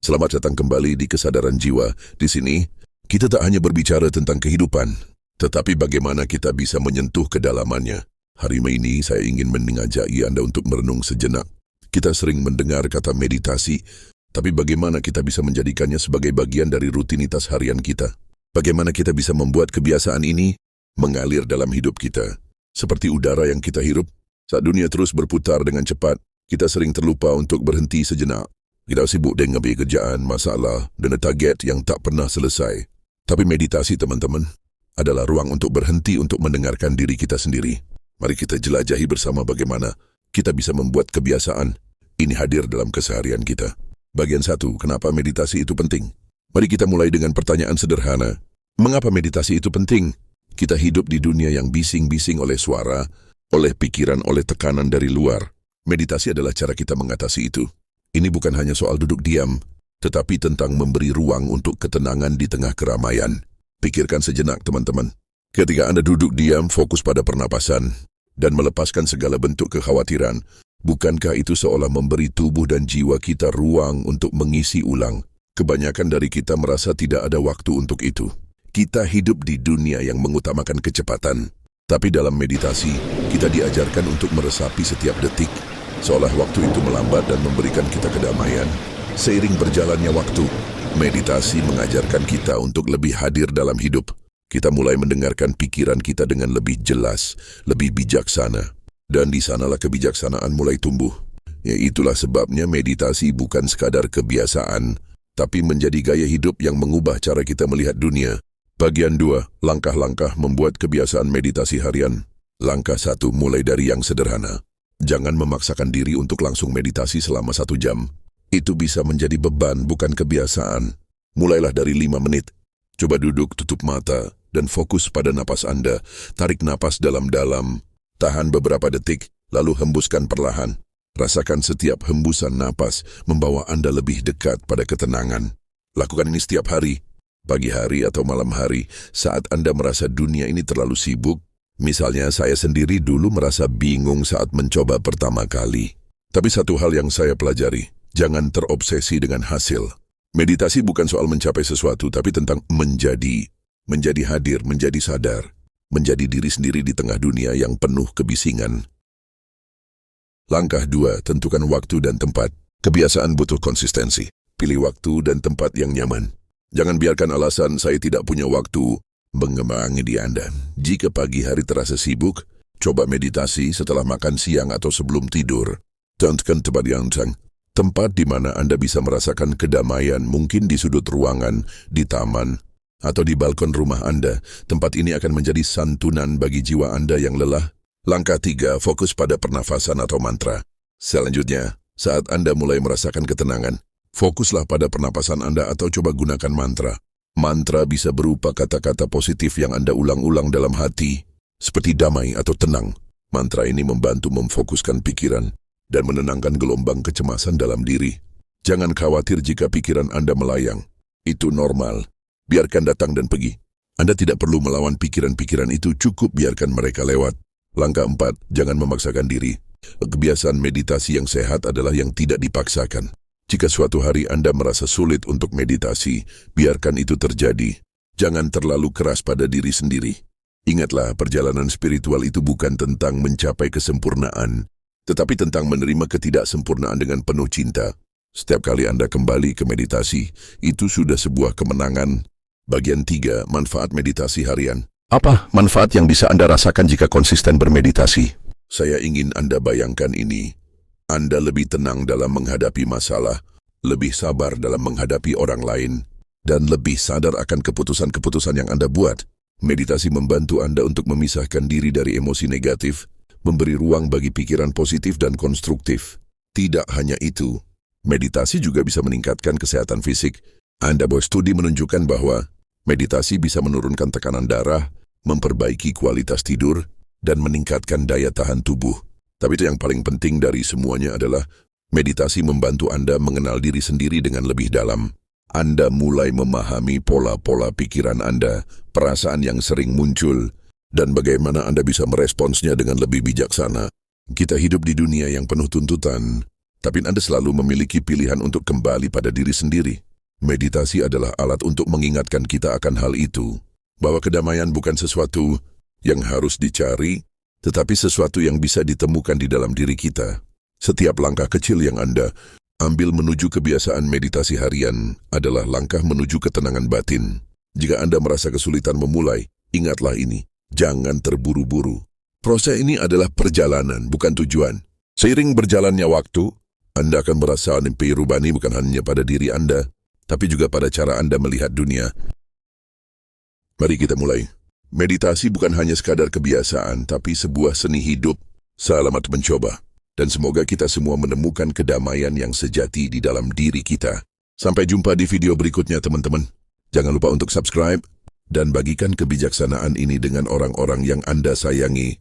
Selamat datang kembali di Kesadaran Jiwa. Di sini, kita tak hanya berbicara tentang kehidupan, tetapi bagaimana kita bisa menyentuh kedalamannya. Hari ini saya ingin mengajaki Anda untuk merenung sejenak. Kita sering mendengar kata meditasi, tapi bagaimana kita bisa menjadikannya sebagai bagian dari rutinitas harian kita? Bagaimana kita bisa membuat kebiasaan ini mengalir dalam hidup kita? Seperti udara yang kita hirup, saat dunia terus berputar dengan cepat, kita sering terlupa untuk berhenti sejenak. Kita sibuk dengan pekerjaan, masalah, dan target yang tak pernah selesai. Tapi meditasi, teman-teman, adalah ruang untuk berhenti untuk mendengarkan diri kita sendiri. Mari kita jelajahi bersama bagaimana kita bisa membuat kebiasaan ini hadir dalam keseharian kita. Bagian 1, kenapa meditasi itu penting? Mari kita mulai dengan pertanyaan sederhana. Mengapa meditasi itu penting? Kita hidup di dunia yang bising-bising oleh suara, oleh pikiran, oleh tekanan dari luar. Meditasi adalah cara kita mengatasi itu. Ini bukan hanya soal duduk diam, tetapi tentang memberi ruang untuk ketenangan di tengah keramaian. Pikirkan sejenak, teman-teman. Ketika Anda duduk diam, fokus pada pernapasan, dan melepaskan segala bentuk kekhawatiran, bukankah itu seolah memberi tubuh dan jiwa kita ruang untuk mengisi ulang? Kebanyakan dari kita merasa tidak ada waktu untuk itu. Kita hidup di dunia yang mengutamakan kecepatan, tapi dalam meditasi, kita diajarkan untuk meresapi setiap detik, seolah waktu itu melambat dan memberikan kita kedamaian. Seiring berjalannya waktu, meditasi mengajarkan kita untuk lebih hadir dalam hidup. Kita mulai mendengarkan pikiran kita dengan lebih jelas, lebih bijaksana. Dan di sanalah kebijaksanaan mulai tumbuh. Itulah sebabnya meditasi bukan sekadar kebiasaan, tapi menjadi gaya hidup yang mengubah cara kita melihat dunia. Bagian 2, langkah-langkah membuat kebiasaan meditasi harian. Langkah 1, mulai dari yang sederhana. Jangan memaksakan diri untuk langsung meditasi selama 1 jam. Itu bisa menjadi beban, bukan kebiasaan. Mulailah dari 5 menit. Coba duduk, tutup mata, dan fokus pada napas Anda. Tarik napas dalam-dalam, tahan beberapa detik, lalu hembuskan perlahan. Rasakan setiap hembusan napas membawa Anda lebih dekat pada ketenangan. Lakukan ini setiap hari, pagi hari atau malam hari, saat Anda merasa dunia ini terlalu sibuk. Misalnya, saya sendiri dulu merasa bingung saat mencoba pertama kali. Tapi satu hal yang saya pelajari, jangan terobsesi dengan hasil. Meditasi bukan soal mencapai sesuatu, tapi tentang menjadi. Menjadi hadir, menjadi sadar. Menjadi diri sendiri di tengah dunia yang penuh kebisingan. Langkah 2, tentukan waktu dan tempat. Kebiasaan butuh konsistensi. Pilih waktu dan tempat yang nyaman. Jangan biarkan alasan saya tidak punya waktu mengembangi di Anda. Jika pagi hari terasa sibuk, coba meditasi setelah makan siang atau sebelum tidur. Tentukan tempat yang tempat di mana Anda bisa merasakan kedamaian, mungkin di sudut ruangan, di taman, atau di balkon rumah Anda. Tempat ini akan menjadi santunan bagi jiwa Anda yang lelah. Langkah 3, fokus pada pernafasan atau mantra. Selanjutnya, saat Anda mulai merasakan ketenangan, fokuslah pada pernapasan Anda atau coba gunakan mantra. Mantra bisa berupa kata-kata positif yang Anda ulang-ulang dalam hati, seperti damai atau tenang. Mantra ini membantu memfokuskan pikiran dan menenangkan gelombang kecemasan dalam diri. Jangan khawatir jika pikiran Anda melayang. Itu normal. Biarkan datang dan pergi. Anda tidak perlu melawan pikiran-pikiran itu, cukup biarkan mereka lewat. Langkah 4, jangan memaksakan diri. Kebiasaan meditasi yang sehat adalah yang tidak dipaksakan. Jika suatu hari Anda merasa sulit untuk meditasi, biarkan itu terjadi. Jangan terlalu keras pada diri sendiri. Ingatlah, perjalanan spiritual itu bukan tentang mencapai kesempurnaan, tetapi tentang menerima ketidaksempurnaan dengan penuh cinta. Setiap kali Anda kembali ke meditasi, itu sudah sebuah kemenangan. Bagian 3, manfaat meditasi harian. Apa manfaat yang bisa Anda rasakan jika konsisten bermeditasi? Saya ingin Anda bayangkan ini. Anda lebih tenang dalam menghadapi masalah, lebih sabar dalam menghadapi orang lain, dan lebih sadar akan keputusan-keputusan yang Anda buat. Meditasi membantu Anda untuk memisahkan diri dari emosi negatif, memberi ruang bagi pikiran positif dan konstruktif. Tidak hanya itu, meditasi juga bisa meningkatkan kesehatan fisik. Anda studi menunjukkan bahwa meditasi bisa menurunkan tekanan darah, memperbaiki kualitas tidur, dan meningkatkan daya tahan tubuh. Tapi itu yang paling penting dari semuanya adalah meditasi membantu Anda mengenal diri sendiri dengan lebih dalam. Anda mulai memahami pola-pola pikiran Anda, perasaan yang sering muncul, dan bagaimana Anda bisa meresponsnya dengan lebih bijaksana. Kita hidup di dunia yang penuh tuntutan, Tapi Anda selalu memiliki pilihan untuk kembali pada diri sendiri. Meditasi adalah alat untuk mengingatkan kita akan hal itu, bahwa kedamaian bukan sesuatu yang harus dicari, tetapi sesuatu yang bisa ditemukan di dalam diri kita. Setiap langkah kecil yang Anda ambil menuju kebiasaan meditasi harian adalah langkah menuju ketenangan batin. Jika Anda merasa kesulitan memulai, ingatlah ini, jangan terburu-buru. Proses ini adalah perjalanan, bukan tujuan. Seiring berjalannya waktu, Anda akan merasa perubahan bukan hanya pada diri Anda, tapi juga pada cara Anda melihat dunia. Mari kita mulai. Meditasi bukan hanya sekadar kebiasaan, tapi sebuah seni hidup. Selamat mencoba. Dan semoga kita semua menemukan kedamaian yang sejati di dalam diri kita. Sampai jumpa di video berikutnya, teman-teman. Jangan lupa untuk subscribe dan bagikan kebijaksanaan ini dengan orang-orang yang Anda sayangi.